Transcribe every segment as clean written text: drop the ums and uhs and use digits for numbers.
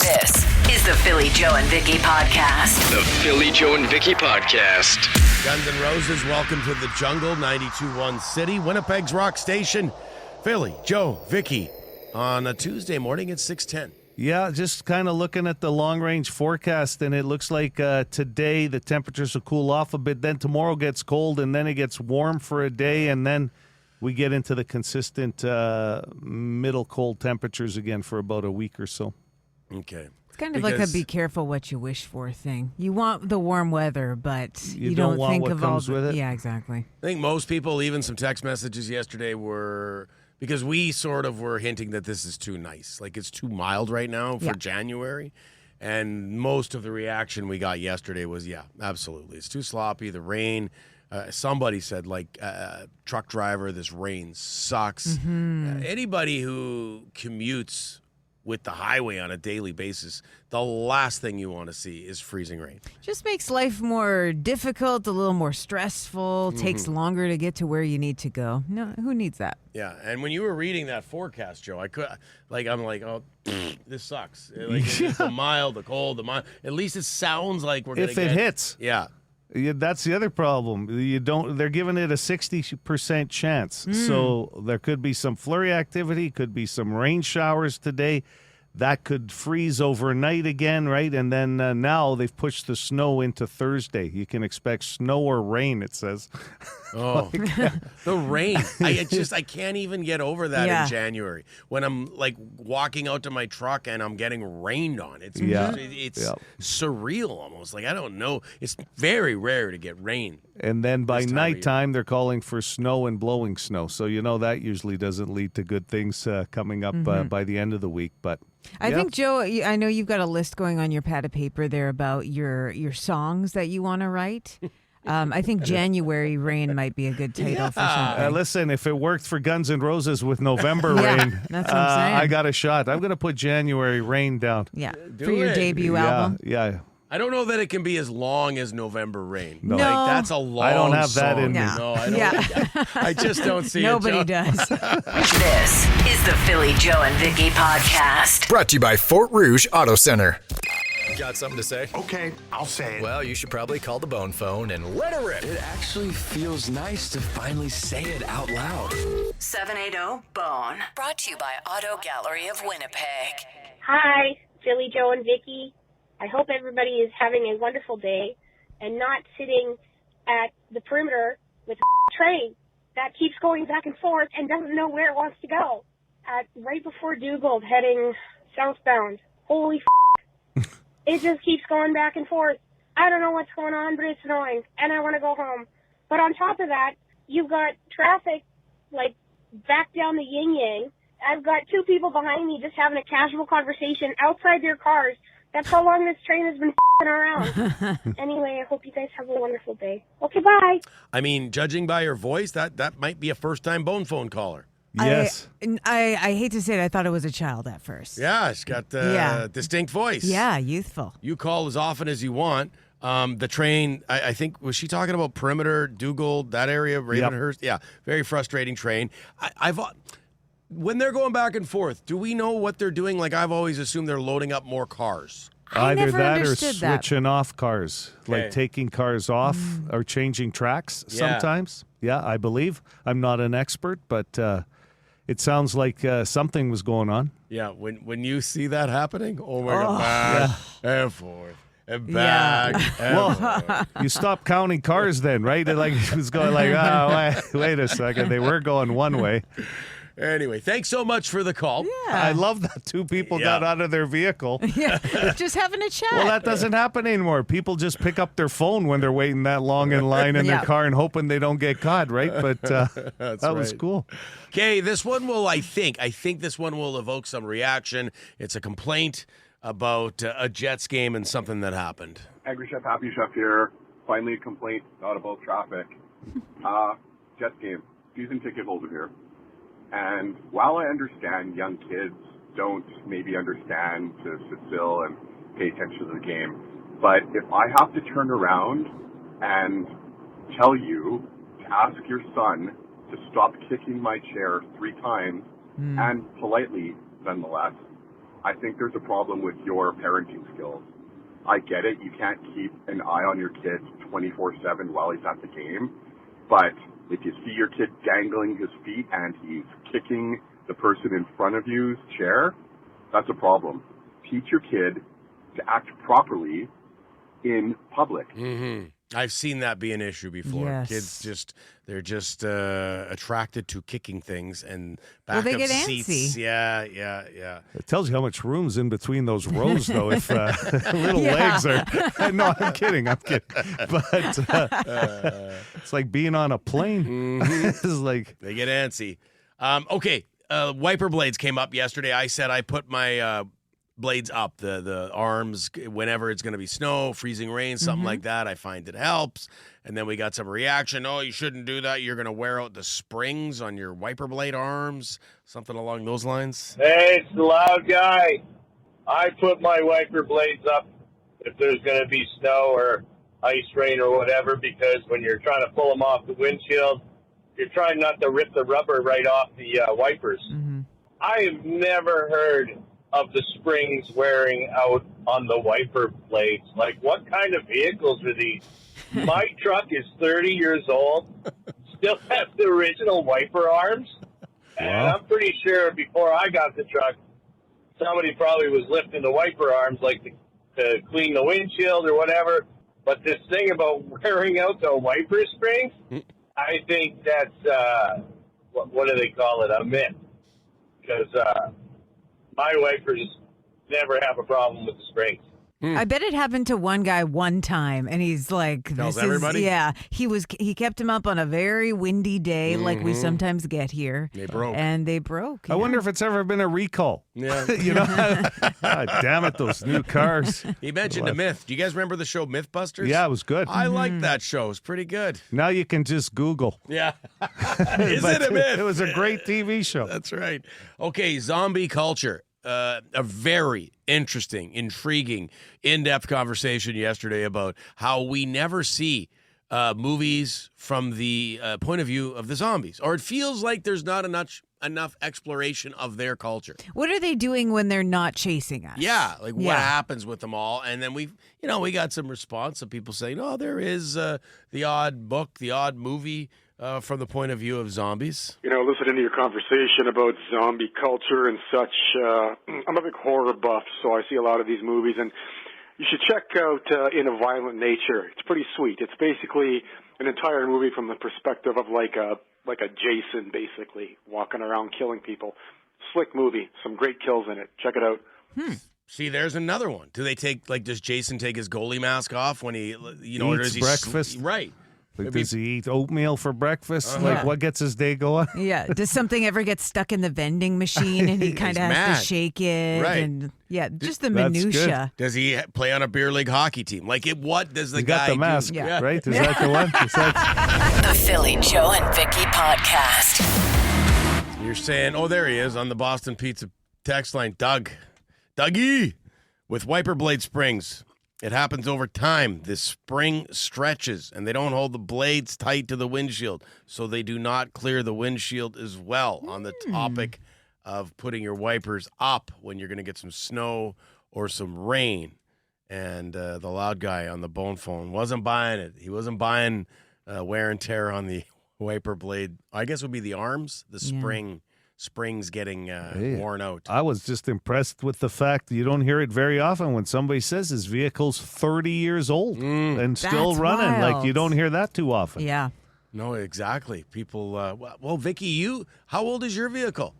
This is the Philly Joe and Vicky podcast. The Philly Joe and Vicky podcast. Guns N' Roses, welcome to the jungle, 92.1 City, Winnipeg's rock station. Philly, Joe, Vicky, on a Tuesday morning at 6:10. Yeah, just kind of looking at the long-range forecast, and it looks like today the temperatures will cool off a bit. Then tomorrow gets cold, and then it gets warm for a day, and then we get into the consistent middle cold temperatures again for about a week or so. Okay. It's kind of like a be careful what you wish for thing. You want the warm weather, but you don't want think what of comes all with it. Yeah, exactly. I think most people, even some text messages yesterday, were because we sort of were hinting that this is too nice. Like it's too mild right now for January. And most of the reaction we got yesterday was, yeah, absolutely. It's too sloppy. The rain. Somebody said, truck driver, this rain sucks. Mm-hmm. Anybody who commutes with the highway on a daily basis, the last thing you want to see is freezing rain. Just makes life more difficult, a little more stressful, takes longer to get to where you need to go. No, who needs that? Yeah, and when you were reading that forecast, Joe, I'm like, oh, this sucks. It's the mild, the cold, the mild. At least it sounds like we're going to If it hits. Yeah. Yeah, that's the other problem. They're giving it a 60% chance. So there could be some flurry activity, could be some rain showers today. That could freeze overnight again, right? And then now they've pushed the snow into Thursday. You can expect snow or rain, it says. Oh, the rain. I can't even get over that in January. When I'm walking out to my truck and I'm getting rained on. It's surreal almost. I don't know. It's very rare to get rain. And then by nighttime, they're calling for snow and blowing snow. So, that usually doesn't lead to good things coming up by the end of the week. But I think, Joe, I know you've got a list going on your pad of paper there about your songs that you want to write. I think January Rain might be a good title for something. Listen, if it worked for Guns N' Roses with November Rain, that's what I'm saying. I got a shot. I'm going to put January Rain down. Yeah, for your debut album. Yeah. I don't know that it can be as long as November Rain. No. That's a long I don't have song. that in me. No, I don't. I just don't see Nobody it. does. This is the Philly Joe and Vicky podcast. Brought to you by Fort Rouge Auto Center. Got something to say? Okay, I'll say it. Well, you should probably call the bone phone and let her rip. It actually feels nice to finally say it out loud. 780-BONE. Brought to you by Auto Gallery of Winnipeg. Hi, Philly Joe and Vicky. I hope everybody is having a wonderful day and not sitting at the perimeter with a train that keeps going back and forth and doesn't know where it wants to go. Right before Dugald, heading southbound. Holy it just keeps going back and forth. I don't know what's going on, but it's annoying, and I want to go home. But on top of that, you've got traffic, back down the yin-yang. I've got two people behind me just having a casual conversation outside their cars. That's how long this train has been around. Anyway, I hope you guys have a wonderful day. Okay, bye. I mean, judging by your voice, that might be a first-time bone phone caller. Yes. I hate to say it, I thought it was a child at first. Yeah, she's got a distinct voice. Yeah, youthful. You call as often as you want. The train, I think, was she talking about Perimeter, Dugald, that area, Ravenhurst? Yep. Yeah, very frustrating train. When they're going back and forth, do we know what they're doing? I've always assumed they're loading up more cars. Either that or understood that. switching off cars, like taking cars off or changing tracks sometimes. Yeah, I believe. I'm not an expert, but it sounds like something was going on. Yeah, when you see that happening, oh my God, back and forth. And back and forth. You stop counting cars then, right? It was going wait a second. They were going one way. Anyway, thanks so much for the call. Yeah. I love that two people got out of their vehicle. Yeah, just having a chat. Well, that doesn't happen anymore. People just pick up their phone when they're waiting that long in line in their car and hoping they don't get caught, right? But that was cool. Okay, this one will, I think this one will evoke some reaction. It's a complaint about a Jets game and something that happened. Angry Chef, Happy Chef here. Finally a complaint, not about traffic. Jets game, season ticket holder here. And while I understand young kids don't maybe understand to sit still and pay attention to the game, but if I have to turn around and tell you to ask your son to stop kicking my chair 3 times, and politely nonetheless, I think there's a problem with your parenting skills. I get it. You can't keep an eye on your kid 24/7 while he's at the game. But if you see your kid dangling his feet and he's kicking the person in front of you's chair, that's a problem. Teach your kid to act properly in public. Mm-hmm. I've seen that be an issue before. Yes. Kids they're just attracted to kicking things and back they of get seats. antsy. Yeah. It tells you how much room's in between those rows, though. If little legs are. No, I'm kidding. But it's like being on a plane. Mm-hmm. It's like They get antsy. Okay, wiper blades came up yesterday. I said I put my blades up, the arms, whenever it's going to be snow, freezing rain, something like that. I find it helps. And then we got some reaction. Oh, you shouldn't do that. You're going to wear out the springs on your wiper blade arms. Something along those lines. Hey, it's the loud guy. I put my wiper blades up if there's going to be snow or ice rain or whatever, because when you're trying to pull them off the windshield, you're trying not to rip the rubber right off the wipers. Mm-hmm. I have never heard of the springs wearing out on the wiper blades. Like, what kind of vehicles are these? My truck is 30 years old, still has the original wiper arms, and I'm pretty sure before I got the truck, somebody probably was lifting the wiper arms, like to clean the windshield or whatever. But this thing about wearing out the wiper springs, I think that's, what do they call it, a myth. Because my wipers never have a problem with the springs. I bet it happened to one guy one time, and he's like, Tells "This everybody? is yeah." He kept him up on a very windy day, like we sometimes get here. They broke. and they broke. I wonder if it's ever been a recall. Yeah. You know, God damn it, those new cars. He mentioned a myth. Do you guys remember the show Mythbusters? Yeah, it was good. I liked that show. It was pretty good. Now you can just Google. Yeah. Is But it a myth? It was a great TV show. That's right. Okay, zombie culture. A very interesting, intriguing, in-depth conversation yesterday about how we never see movies from the point of view of the zombies, or it feels like there's not enough exploration of their culture. What are they doing when they're not chasing us? Yeah, like what Yeah. happens with them all, and then we got some response of people saying, "Oh, there is the odd book, the odd movie." From the point of view of zombies? Listening to your conversation about zombie culture and such, I'm a big horror buff, so I see a lot of these movies, and you should check out In a Violent Nature. It's pretty sweet. It's basically an entire movie from the perspective of like a Jason, basically, walking around killing people. Slick movie. Some great kills in it. Check it out. See, there's another one. Does Jason take his goalie mask off when he, or does Eats he breakfast. Right. Like, does he eat oatmeal for breakfast? Uh-huh. Like, what gets his day going? Yeah. Does something ever get stuck in the vending machine and he kind of has mad. to shake it? Right. And yeah, just the That's minutia. Does he play on a beer league hockey team? What does the He guy got the mask, do? Yeah. right? Is that the one? Is that... The Philly Joe and Vicky Podcast. You're saying, oh, there he is on the Boston Pizza text line. Dougie, with wiper blade springs. It happens over time. The spring stretches, and they don't hold the blades tight to the windshield, so they do not clear the windshield as well. On the topic of putting your wipers up when you're going to get some snow or some rain. And the loud guy on the bone phone wasn't buying it. He wasn't buying wear and tear on the wiper blade. I guess it would be the arms, the springs getting worn out. I was just impressed with the fact that you don't hear it very often when somebody says his vehicle's 30 years old and still That's running. wild. Like, you don't hear that too often. Yeah. No, exactly. People, well, Vicky, how old is your vehicle?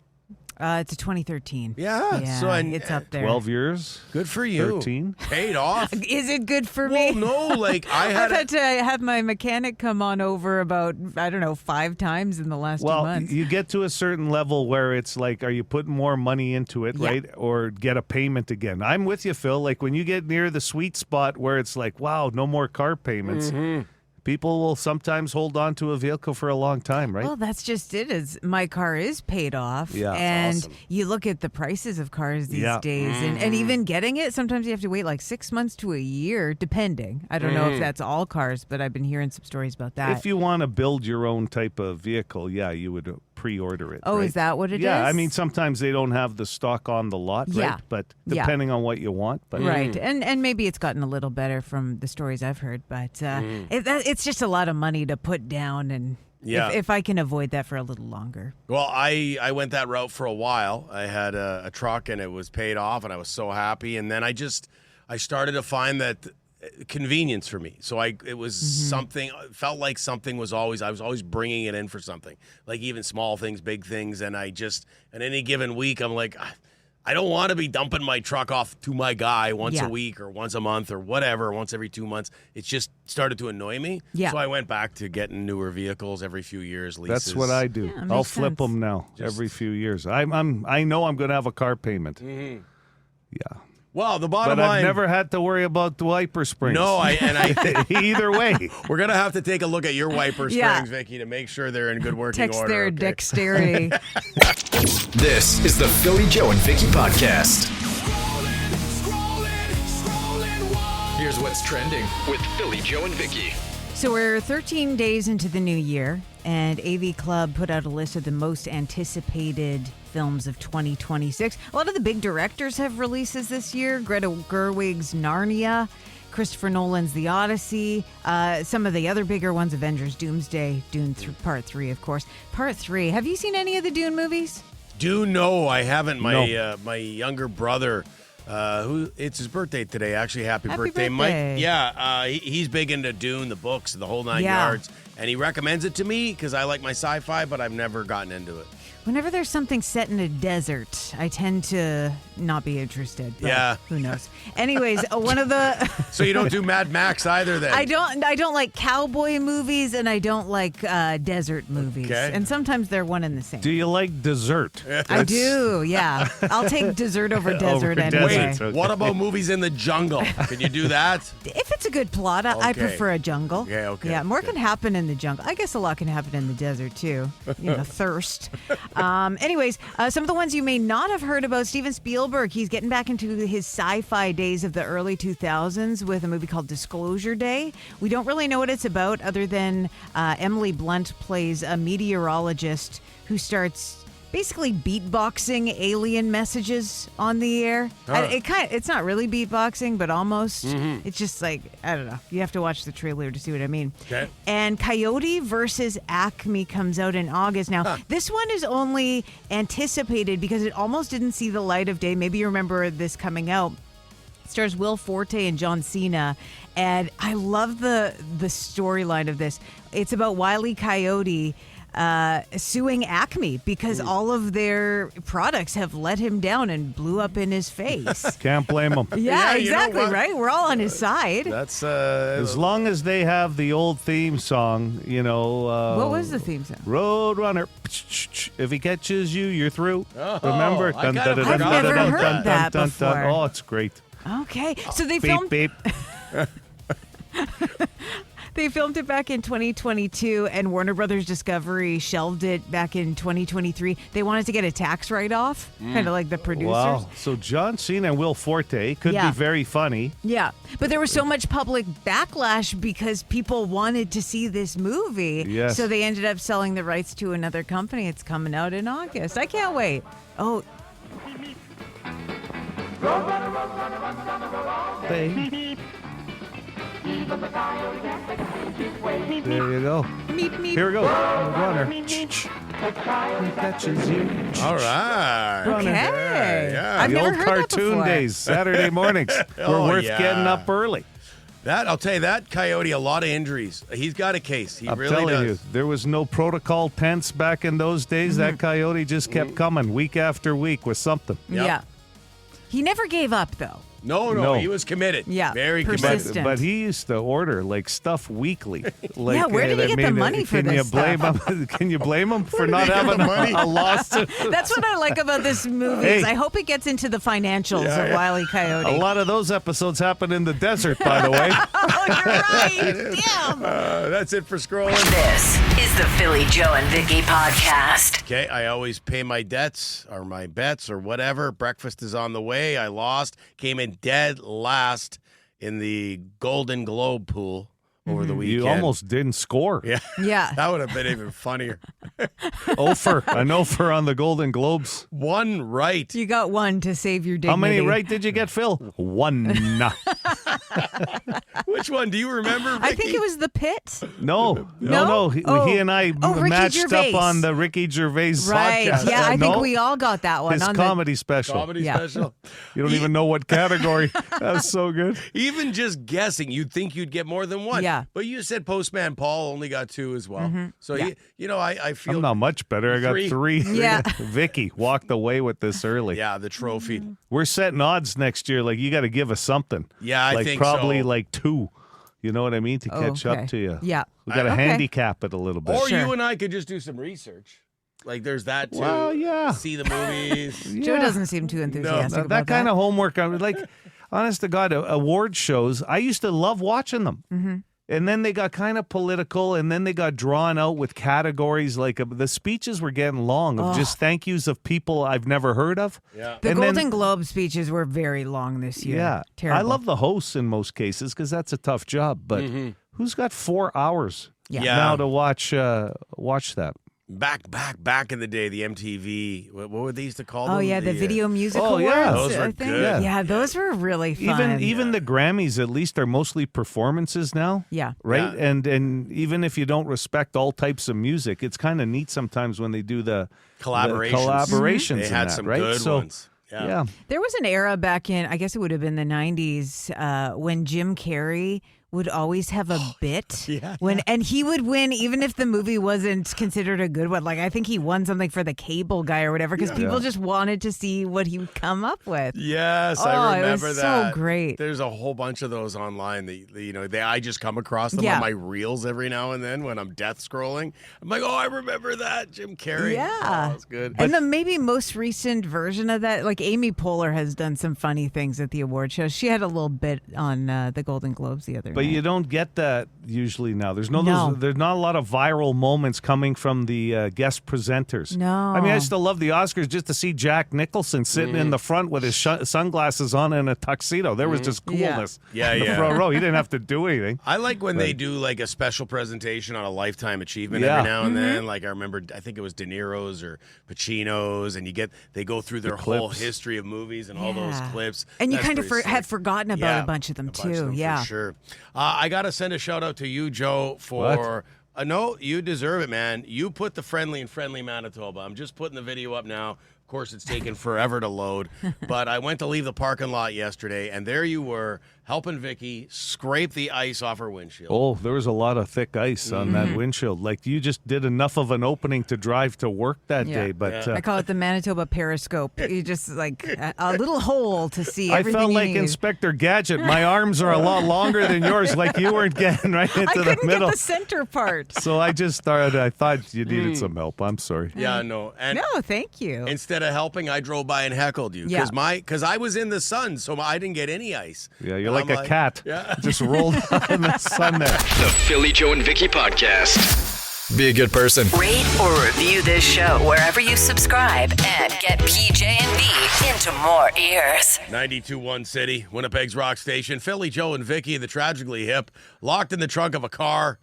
It's a 2013. Yeah. So it's up there. 12 years? Good for you. 13? Paid off. Is it good for Well, me? no, like I've had to have my mechanic come on over about, 5 times in the last 2 Well, months. you get to a certain level where it's like, are you putting more money into it, Yeah. right? Or get a payment again. I'm with you, Phil. Like, when you get near the sweet spot where it's like, wow, no more car payments, people will sometimes hold on to a vehicle for a long time, right? Well, that's just it. Is my car is paid off, Yeah, that's and awesome. you look at the prices of cars these Yeah. days, and even getting it, sometimes you have to wait like 6 months to a year, depending. I don't know if that's all cars, but I've been hearing some stories about that. If you want to build your own type of vehicle, yeah, you would pre-order it. Oh, right? is that what it is? Yeah, I mean, sometimes they don't have the stock on the lot, Yeah. right? But Yeah. depending on what you want. But Right, and maybe it's gotten a little better from the stories I've heard, but it's just a lot of money to put down, and Yeah. if I can avoid that for a little longer. Well, I went that route for a while. I had a truck and it was paid off and I was so happy. And then I started to find that convenience for me. So it was something, it felt like something was I was always bringing it in for something, like even small things, big things. And on any given week, I'm like, I don't want to be dumping my truck off to my guy once a week or once a month or whatever, once every 2 months. It's just started to annoy me. Yeah. So I went back to getting newer vehicles every few years, leases. that's what I do. Yeah, I'll makes flip sense. them now every few years. I know I'm going to have a car payment. Yeah. Well, the bottom But line. I've never had to worry about the wiper springs. No, Either way. we're going to have to take a look at your wiper springs, Yeah. Vicky, to make sure they're in good working Text order. their okay? dexterity. This is the Philly Joe and Vicky podcast. Here's what's trending with Philly Joe and Vicky. So we're 13 days into the new year, and AV Club put out a list of the most anticipated films of 2026. A lot of the big directors have releases this year. Greta Gerwig's Narnia, Christopher Nolan's The Odyssey, some of the other bigger ones, Avengers Doomsday, Dune Part 3, of course. Part 3. Have you seen any of the Dune movies? Dune, no, I haven't. My No. my younger brother, it's his birthday today. Actually, happy birthday, birthday. Mike. Yeah, he's big into Dune, the books, the whole nine Yeah. yards, and he recommends it to me because I like my sci-fi, but I've never gotten into it. Whenever there's something set in a desert, I tend to not be interested. But Yeah. who knows? Anyways, one of the So you don't do Mad Max either, then? I don't like cowboy movies, and I don't like desert movies. Okay. And sometimes they're one and the same. Do you like dessert? I do, yeah. I'll take dessert over desert Over anyway. desert. Okay. What about movies in the jungle? Can you do that? If it's a good plot, I Okay. prefer a jungle. Okay. Yeah, more can happen in the jungle. I guess a lot can happen in the desert too. Thirst. Anyways, some of the ones you may not have heard about. Steven Spielberg, he's getting back into his sci-fi days of the early 2000s with a movie called Disclosure Day. We don't really know what it's about other than Emily Blunt plays a meteorologist who starts basically beatboxing alien messages on the air. It's not really beatboxing, but almost. It's just like, I don't know. You have to watch the trailer to see what I mean. Okay. And Coyote versus Acme comes out in August. Now, this one is only anticipated because it almost didn't see the light of day. Maybe you remember this coming out. It stars Will Forte and John Cena. And I love the storyline of this. It's about Wile E. Coyote suing Acme because all of their products have let him down and blew up in his face. Can't blame them. Yeah, you know exactly, what? right? We're all on his side. That's As long as they have the old theme song, What was the theme song? Roadrunner. If he catches you, you're through. Remember? I kinda I've never heard that before. Oh, it's great. Okay, so they Beep, filmed. beep. They filmed it back in 2022, and Warner Brothers Discovery shelved it back in 2023. They wanted to get a tax write-off, kind of like the producers. Wow. So John Cena and Will Forte could Yeah. be very funny. Yeah, but there was so much public backlash because people wanted to see this movie. Yes. So they ended up selling the rights to another company. It's coming out in August. I can't wait. Oh, Hey. There you go. meep, meep. Here we go. Runner. He catches you. all right. Runner. Okay. Yeah. I've The never old heard that cartoon before. days, Saturday mornings, were Oh, worth yeah. getting up early. I'll tell you, that Coyote, a lot of injuries. He's got a case. He I'm really telling does. you, there was no protocol tents back in those days. Mm-hmm. That Coyote just kept coming week after week with something. Yep. Yeah. He never gave up, though. No, he was committed. Yeah, Very persistent. committed. But he used to order like stuff weekly. Like, Yeah, where did he that get the made money for can this you blame him? Can you blame him for not he get the having money? a lawsuit? That's what I like about this movie. Hey. Is I hope it gets into the financials of Wile E. Coyote. A lot of those episodes happen in the desert, by the way. Oh, you're right. Damn. That's it for Scrollin. This is the Philly Joe and Vicky podcast. Okay, I always pay my debts or my bets or whatever. Breakfast is on the way. I lost. Came in dead last in the Golden Globe pool. over the weekend. You almost didn't score. Yeah. Yeah. That would have been even funnier. An offer on the Golden Globes. One right. You got one to save your dignity. How many right did you get, Phil? One. Which one? Do you remember, Vicky? I think it was The Pit. No. He and I Ricky matched Gervais. up on the Ricky Gervais Right. podcast. Yeah, I No, think we all got that one. his on comedy special. Comedy Yeah. special. You don't even know what category. That's so good. Even just guessing, you'd think you'd get more than one. Yeah. But you said Postman Paul only got 2 as well. So, Yeah. I feel... I'm not much better. I got 3. Yeah. Vicky walked away with this early. Yeah, the trophy. We're setting odds next year. Like, you got to give us something. Yeah, I like think probably so. like 2. You know what I mean? To catch Okay. up to you. Yeah. We got to Okay. handicap it a little bit. Or Sure. you and I could just do some research. Like, there's that, too. Well, yeah. See the movies. Joe doesn't seem too enthusiastic That about kind of homework, I would like, honest to God, award shows, I used to love watching them. Mm-hmm. And then they got kind of political, and then they got drawn out with categories. Like the speeches were getting long of just thank yous of people I've never heard of. Yeah. The And then- Golden Globe speeches were very long this year. Yeah. Terrible. I love the hosts in most cases because that's a tough job. But who's got 4 hours Yeah. now to watch that? Back in the day, the MTV, what were they used to call them? Oh, yeah, the Video Music Oh, Awards. yeah. Those were I think. good. Yeah, those were really fun. Even the Grammys, at least, are mostly performances now. Yeah. Right? Yeah. And even if you don't respect all types of music, it's kind of neat sometimes when they do the Collaborations. collaborations They in had that, some right? good So, ones. Yeah. There was an era back in, I guess it would have been the 90s, when Jim Carrey would always have a bit and he would win even if the movie wasn't considered a good one. Like I think he won something for the cable guy or whatever because people just wanted to see what he would come up with. Yes, Oh, I it remember was that. so great. There's a whole bunch of those online that I just come across them Yeah. on my reels every now and then when I'm death scrolling. I'm like, oh, I remember that Jim Carrey. Yeah. Oh, that's good. And the maybe most recent version of that, like Amy Poehler has done some funny things at the award shows. She had a little bit on the Golden Globes the other But night. you don't get that usually now. There's No. there's not a lot of viral moments coming from the guest presenters. No. I mean, I still love the Oscars just to see Jack Nicholson sitting in the front with his sunglasses on and a tuxedo. There was just coolness. Yeah, in the yeah. front row. He didn't have to do anything. I like when they do like a special presentation on a lifetime achievement Yeah. every now and then. Like I remember, I think it was De Niro's or Pacino's, and they go through their whole clips. history of movies and all those clips. And you That's kind of pretty have sick. forgotten about Yeah, a bunch of them a bunch too. of them Yeah. for sure. I got to send a shout out to you, Joe, for. No, you deserve it, man. You put the friendly in friendly Manitoba. I'm just putting the video up now. Of course, it's taken forever to load, but I went to leave the parking lot yesterday, and there you were, helping Vicky scrape the ice off her windshield. Oh, there was a lot of thick ice on that windshield. Like you just did enough of an opening to drive to work that Yeah. day. But I call it the Manitoba Periscope. You just like a little hole to see I everything felt you like need. Inspector Gadget. My arms are a lot longer than yours, like you weren't getting right into I the couldn't middle. get the center part. So I just started. I thought you needed some help. I'm sorry. Yeah, no. And No, thank you. instead of helping, I drove by and heckled you Yeah. because I was in the sun, so I didn't get any ice. Yeah, you're And like I'm a cat. Yeah. Just rolled out in the sun there. The Philly Joe and Vicky Podcast. Be a good person. Rate or review this show wherever you subscribe and get PJ&V into more ears. 92.1 City, Winnipeg's rock station. Philly Joe and Vicky, the tragically hip, locked in the trunk of a car,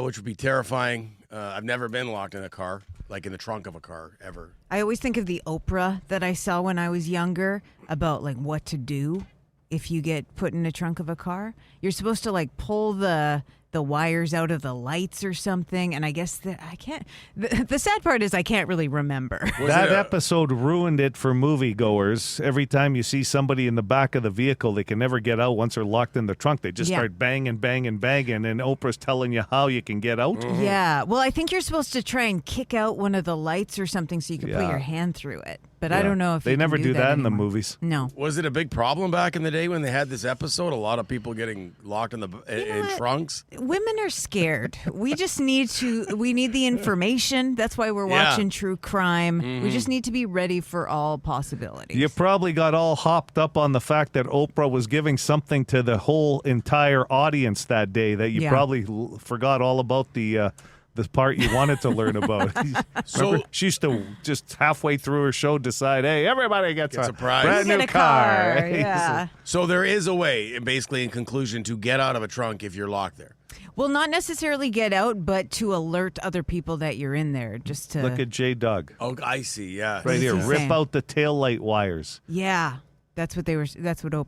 which would be terrifying. I've never been locked in a car, like in the trunk of a car, ever. I always think of the Oprah that I saw when I was younger about like what to do if you get put in the trunk of a car. You're supposed to like pull the wires out of the lights or something, and I guess that I can't. The sad part is I can't really remember. That episode ruined it for moviegoers. Every time you see somebody in the back of the vehicle, they can never get out once they're locked in the trunk. They just start banging, and Oprah's telling you how you can get out. Yeah, well, I think you're supposed to try and kick out one of the lights or something so you can put your hand through it. But I don't know if They you can never do that in the anymore. movies. No. Was it a big problem back in the day when they had this episode? A lot of people getting locked in trunks? Women are scared. We just need the information. That's why we're watching true crime. We just need to be ready for all possibilities. You probably got all hopped up on the fact that Oprah was giving something to the whole entire audience that day that you probably forgot all about the the part you wanted to learn about. Remember, she used to just halfway through her show decide, hey, everybody gets a prize. brand new Get a car. car, yeah. So there is a way, basically in conclusion, to get out of a trunk if you're locked there. Well, not necessarily get out, but to alert other people that you're in there, just to... Look at J-Dog. Oh, I see, yeah. Right here, Insane. rip out the taillight wires. Yeah, that's what Oprah was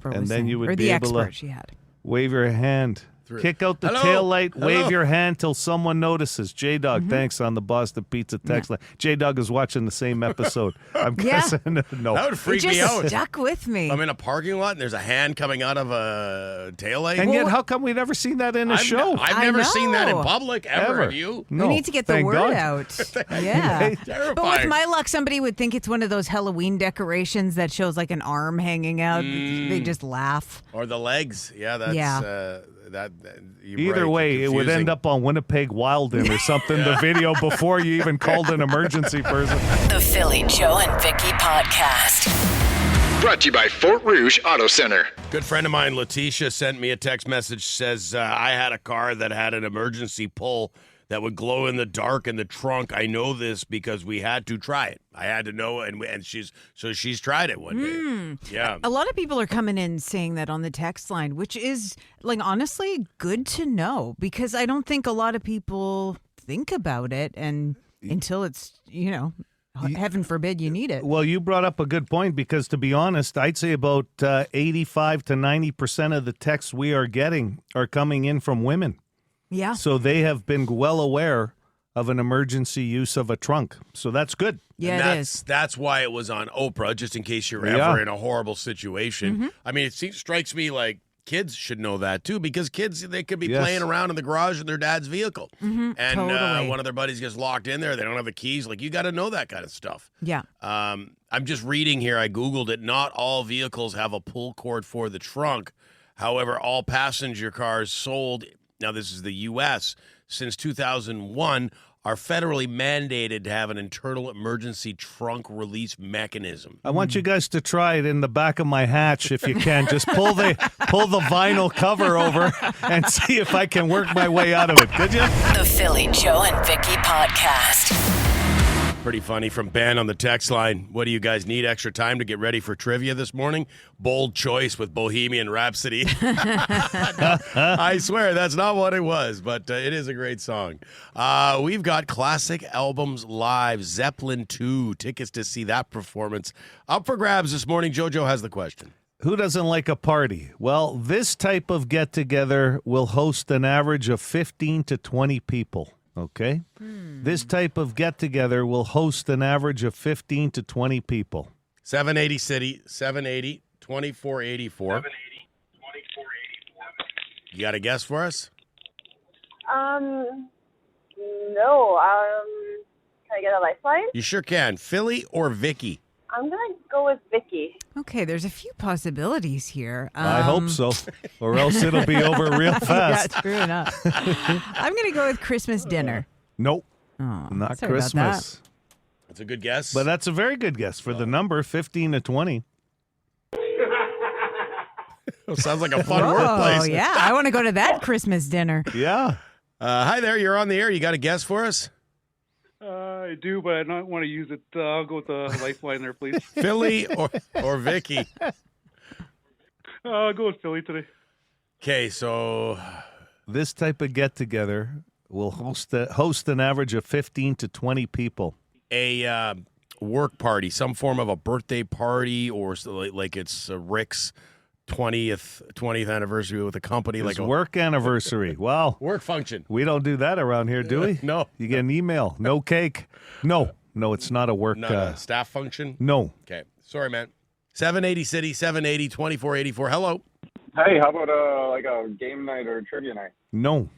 And then saying. you would or be the able to expert she had. wave your hand. Kick out the Hello? tail light, Hello? wave your hand till someone notices. J-Dog, thanks on the Boston Pizza text line. J-Dog is watching the same episode. I'm guessing. No. That would freak It me just out. stuck with me. I'm in a parking lot and there's a hand coming out of a taillight. And yet, how come we never seen that in a show? I've I never seen that in know. public, ever. Have you? No. We need to get the Thank word God. out. Yeah. Terrifying. But with my luck, somebody would think it's one of those Halloween decorations that shows like an arm hanging out. They just laugh. Or the legs. Yeah, that's... Yeah. You're Either right, way, it would confusing. end up on Winnipeg Wildin or something, the video before you even called an emergency person. The Philly, Joe, and Vicky Podcast. Brought to you by Fort Rouge Auto Center. Good friend of mine, Letitia, sent me a text message. Says, I had a car that had an emergency pull that would glow in the dark in the trunk. I know this because we had to try it. I had to know, and she's tried it one day. Yeah. A lot of people are coming in saying that on the text line, which is, like, honestly good to know because I don't think a lot of people think about it and until it's, heaven forbid you need it. Well, you brought up a good point because, to be honest, I'd say about 85 to 90% of the texts we are getting are coming in from women. Yeah. So they have been well aware of an emergency use of a trunk. So that's good. Yeah, And it is. That's why it was on Oprah, just in case you're Yeah. ever in a horrible situation. I mean, strikes me like kids should know that too, because kids, they could be Yes. playing around in the garage of their dad's vehicle. And totally. one of their buddies gets locked in there. They don't have the keys. Like, you got to know that kind of stuff. Yeah. I'm just reading here. I Googled it. Not all vehicles have a pull cord for the trunk. However, all passenger cars sold, now this is the U.S., since 2001, are federally mandated to have an internal emergency trunk release mechanism. I want you guys to try it in the back of my hatch if you can. Just pull the vinyl cover over and see if I can work my way out of it. Could you? The Philly, Joe, and Vicky Podcast. Pretty funny from Ben on the text line. What do you guys need extra time to get ready for trivia this morning? Bold choice with Bohemian Rhapsody. I swear that's not what it was, but it is a great song. We've got Classic Albums Live, Zeppelin 2. Tickets to see that performance up for grabs this morning. JoJo has the question. Who doesn't like a party? Well, this type of get-together will host an average of 15 to 20 people. Okay? This type of get-together will host an average of 15 to 20 people. 780 City, 780, 2484. You got a guess for us? No. Can I get a lifeline? You sure can. Philly or Vicky? I'm gonna go with Vicky. Okay, there's a few possibilities here. I hope so, or else it'll be over real fast. Yeah, true enough. I'm going to go with Christmas dinner. Nope, Oh, not sorry about Christmas. That's a good guess. But that's a very good guess for the number, 15 to 20. Sounds like a fun Oh, workplace. yeah. I want to go to that Christmas dinner. Yeah. Hi there. You're on the air. You got a guess for us? I do, but I don't want to use it. I'll go with the lifeline there, please. Philly or Vicky? I'll go with Philly today. Okay, so This type of get-together will host an average of 15 to 20 people. a work party, some form of a birthday party, or like it's Rick's 20th anniversary with a company, It's like a work anniversary. Wow. work function. We don't do that around here, do we? No. You get an email. No cake. No, it's not a work. Not a staff function. No. Okay, sorry, man. 780 City, 780 2484. Hello. Hey, how about like a game night or a trivia night? No.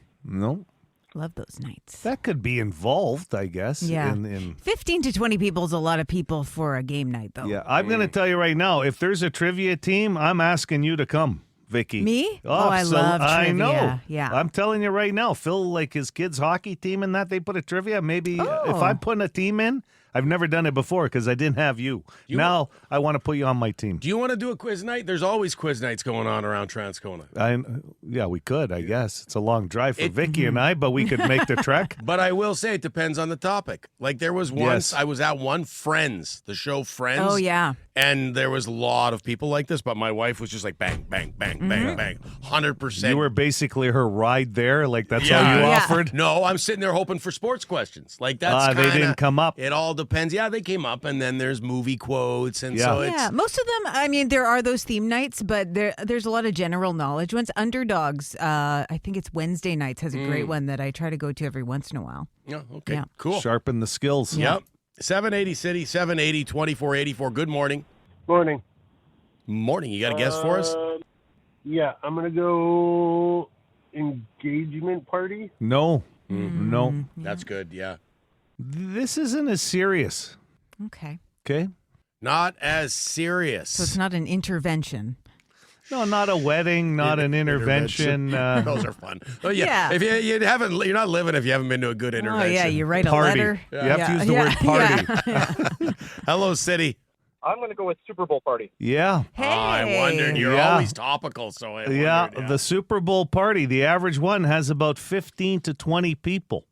Love those nights. That could be involved, I guess. Yeah. In 15 to 20 people is a lot of people for a game night, though. yeah, I'm going to tell you right now, if there's a trivia team, I'm asking you to come, Vicky. Me? Oh, I love I trivia. know. Yeah. I'm telling you right now, Phil, like his kids' hockey team and that, they put a trivia. Maybe if Oh. I'm putting a team in, I've never done it before because I didn't have you. Now I want to put you on my team. Do you want to do a quiz night? There's always quiz nights going on around Transcona. Yeah, we could, I guess. It's a long drive for Vicky and I, but we could make the trek. But I will say it depends on the topic. Like there was once Yes. I was at one Friends, the show Friends. Oh, yeah. And there was a lot of people like this, but my wife was just like bang, bang, bang, bang, bang, 100%. You were basically her ride there, like that's all you offered. No, I'm sitting there hoping for sports questions. Like that's they didn't come up. It all depends. Yeah, they came up, and then there's movie quotes, and so it's most of them. I mean, there are those theme nights, but there's a lot of general knowledge ones. Underdogs, I think it's Wednesday nights, has a great one that I try to go to every once in a while. Yeah, okay, Yeah. cool. Sharpen the skills. Yep. 780 City, 780-2484. Good morning. Morning. Morning. You got a guess for us? Yeah, I'm going to go engagement party. No. No. That's good, yeah. This isn't as serious. Okay. Okay? Not as serious. So it's not an intervention. No, not a wedding, not an intervention. Those are fun. Oh, yeah. If you're not living if you haven't been to a good intervention. Oh, yeah, you write Party. a letter. You have to use the word party. Hello, City. I'm going to go with Super Bowl party. Yeah. Hey. I wondered. You're always topical, so I wondered, The Super Bowl party. The average one has about 15 to 20 people,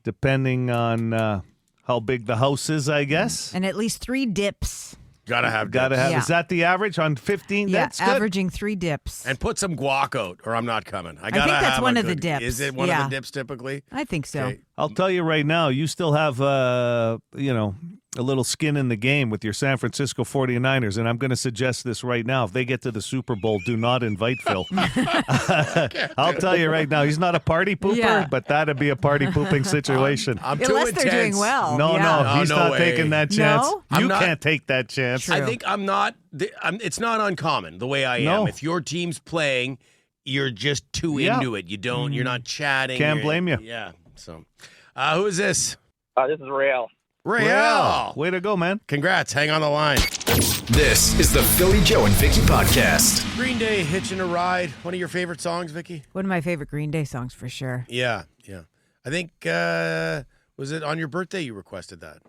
depending on how big the house is, I guess. And at least 3 dips. Gotta have. Yeah. Is that the average on 15? Yeah, That's good. averaging 3 dips. And put some guac out, or I'm not coming. I think that's have one a of the good- dips. Is it one Yeah. of the dips typically? I think so. Okay. I'll tell you right now, you still have, a little skin in the game with your San Francisco 49ers, and I'm going to suggest this right now. If they get to the Super Bowl, do not invite Phil. I'll tell you right now, he's not a party pooper, but that'd be a party pooping situation. I'm too Unless they're doing intense. well. No, Yeah. he's no not way. taking that chance. No? You I'm not- can't take that chance. I think I'm not. It's not uncommon the way I am. No. If your team's playing, you're just too Yeah. into it. You don't. You're not chatting. Can't You're- blame you. Yeah. So, who is this? This is Rael. Rael. Way to go, man. Congrats. Hang on the line. This is the Philly Joe and Vicky podcast. Green Day, Hitching a Ride. One of your favorite songs, Vicky? One of my favorite Green Day songs for sure. Yeah. I think was it on your birthday you requested that?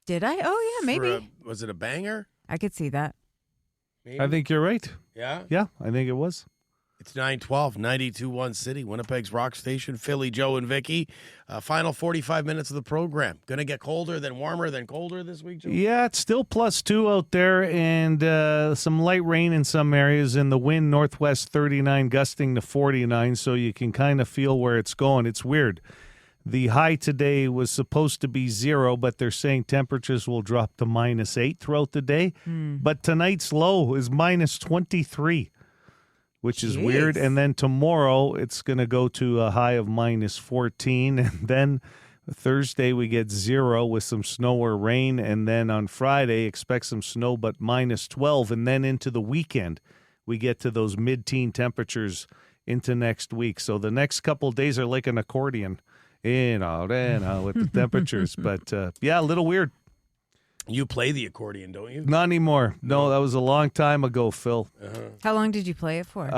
Did I? Oh, yeah, maybe. Was it a banger? I could see that. Maybe? I think you're right. Yeah. Yeah, I think it was. It's 912, 92.1 City, Winnipeg's rock station, Philly, Joe, and Vicky. Final 45 minutes of the program. Going to get colder, then warmer, then colder this week, Joe? Yeah, it's still +2 out there, and some light rain in some areas, and the wind northwest 39 gusting to 49, so you can kind of feel where it's going. It's weird. The high today was supposed to be 0, but they're saying temperatures will drop to -8 throughout the day. But tonight's low is -23. Which is weird. And then tomorrow it's going to go to a high of -14. And then Thursday we get 0 with some snow or rain. And then on Friday expect some snow but -12. And then into the weekend we get to those mid-teen temperatures into next week. So the next couple of days are like an accordion. In, out, with the temperatures. But yeah, a little weird. You play the accordion, don't you? Not anymore. No, that was a long time ago, Phil. How long did you play it for?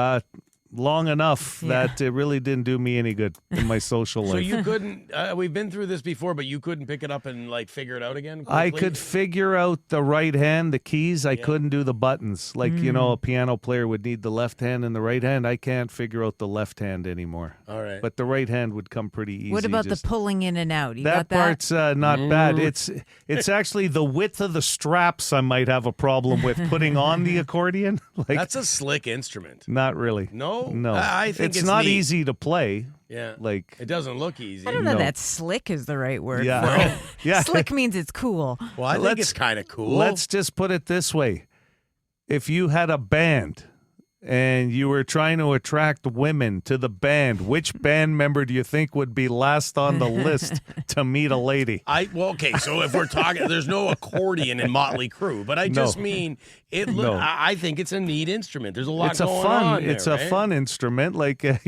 Long enough that it really didn't do me any good in my social life. So you couldn't, we've been through this before, but you couldn't pick it up and like figure it out again quickly? I could figure out the right hand, the keys. I couldn't do the buttons. Like, a piano player would need the left hand and the right hand. I can't figure out the left hand anymore. All right. But the right hand would come pretty easy. What about Just- the pulling in and out? You that got that? part's not bad. It's actually the width of the straps I might have a problem with putting on the accordion. Like, That's a slick instrument. not really. No? No. I think it's not neat. easy to play. Yeah. Like, It doesn't look easy. I don't know No. that slick is the right word Yeah. for it. Yeah. Slick means it's cool. Well, I think Let's- it's kind of cool. let's just put it this way. If you had a band and you were trying to attract women to the band, which band member do you think would be last on the list to meet a lady? Okay, so if we're talking, there's no accordion in Motley Crue, but I just mean No. I think it's a neat instrument. There's a lot It's a going fun. on there, It's a right? fun instrument. Like Yeah.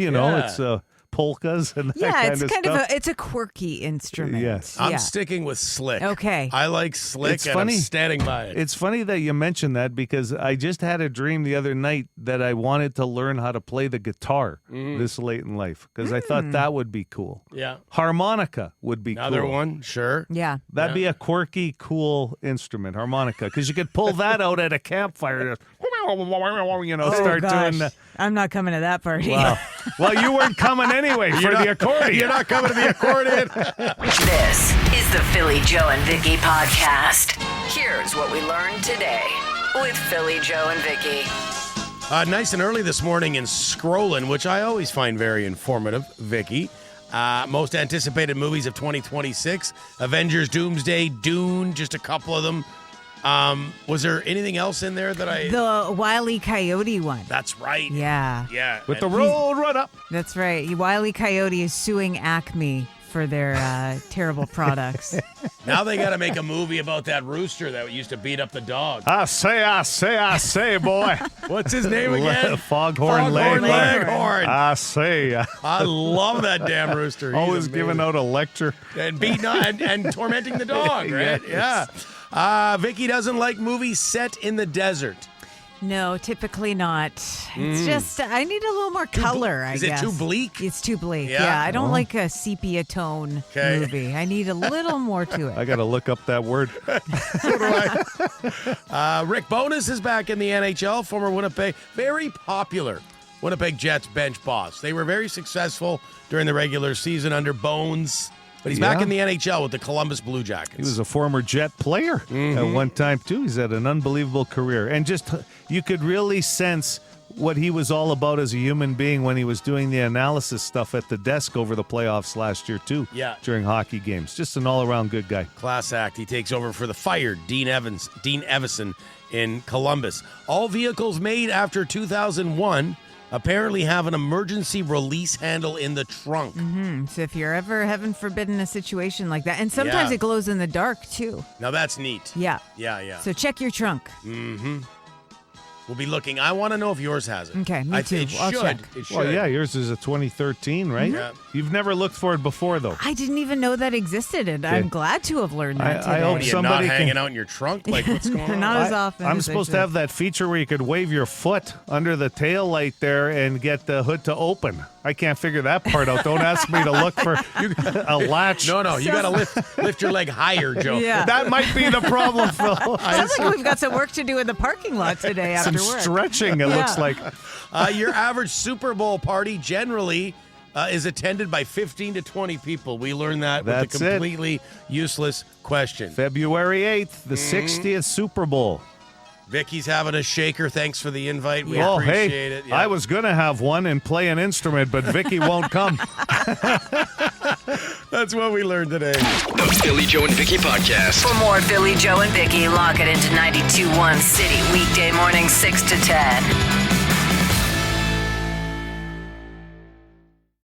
it's a polkas and that Yeah, kind it's of kind stuff. it's a quirky instrument. Yes. I'm Yeah. sticking with slick. Okay. I like slick, It's and funny. I'm standing by it. It's funny that you mentioned that because I just had a dream the other night that I wanted to learn how to play the guitar this late in life because I thought that would be cool. Yeah. Harmonica would be Another cool. one, sure. Yeah. That'd be a quirky, cool instrument, harmonica, because you could pull that out at a campfire. Start gosh. doing. I'm not coming to that party. Wow. Well, you weren't coming anyway for the accordion. You're not coming to the accordion. This is the Philly Joe and Vicky podcast. Here's what we learned today with Philly Joe and Vicky. Nice and early this morning in Scrollin, which I always find very informative, Vicky. Most anticipated movies of 2026. Avengers, Doomsday, Dune, just a couple of them. Was there anything else in there that I... The Wile E. Coyote one. That's right. Yeah. Yeah. With the road run up. That's right. Wile E. Coyote is suing Acme for their terrible products. Now they got to make a movie about that rooster that used to beat up the dog. I say, boy. What's his name again? Foghorn Leghorn. I say. I love that damn rooster. He's Always amazing. giving out a lecture. And beating and tormenting the dog, right? Yes. Yeah. Vicky doesn't like movies set in the desert. No, typically not. It's just, I need a little more color, I Is guess. it too bleak? It's too bleak. Yeah? Yeah, I don't like a sepia tone Okay. movie. I need a little more to it. I got to look up that word. So do I. Rick Bowness is back in the NHL, former Winnipeg, very popular Winnipeg Jets bench boss. They were very successful during the regular season under Bones, but he's back Yeah. in the NHL with the Columbus Blue Jackets. He was a former Jet player at one time, too. He's had an unbelievable career. And just, you could really sense what he was all about as a human being when he was doing the analysis stuff at the desk over the playoffs last year, too. Yeah. During hockey games. Just an all-around good guy. Class act. He takes over for the fired Dean Evison in Columbus. All vehicles made after 2001 apparently have an emergency release handle in the trunk. So if you're ever, heaven forbid, in a situation like that, and sometimes Yeah. it glows in the dark, too. Now that's neat. Yeah. Yeah. So check your trunk. We'll be looking. I want to know if yours has it. Okay, me too. It I'll should. check. It should. Well, yeah, yours is a 2013, right? Yeah. You've never looked for it before, though. I didn't even know that existed, and I'm glad to have learned that today. I hope What, are you somebody not can- hanging out in your trunk? Like, what's going on? Not as often. I'm as I supposed to should. have that feature where you could wave your foot under the tail light there and get the hood to open. I can't figure that part out. Don't ask me to look for a latch. No, you got to lift your leg higher, Joe. Yeah. That might be the problem, Phil. Sounds like we've got some work to do in the parking lot today Some after work. stretching, it looks like. Your average Super Bowl party generally is attended by 15 to 20 people. We learned that That's with a completely useless question. February 8th, the 60th Super Bowl. Vicky's having a shaker. Thanks for the invite. We Oh, appreciate hey, it. Yeah. I was going to have one and play an instrument, but Vicky won't come. That's what we learned today. The Philly Joe and Vicky podcast. For more Philly Joe and Vicky, lock it into 92.1 City weekday morning 6 to 10.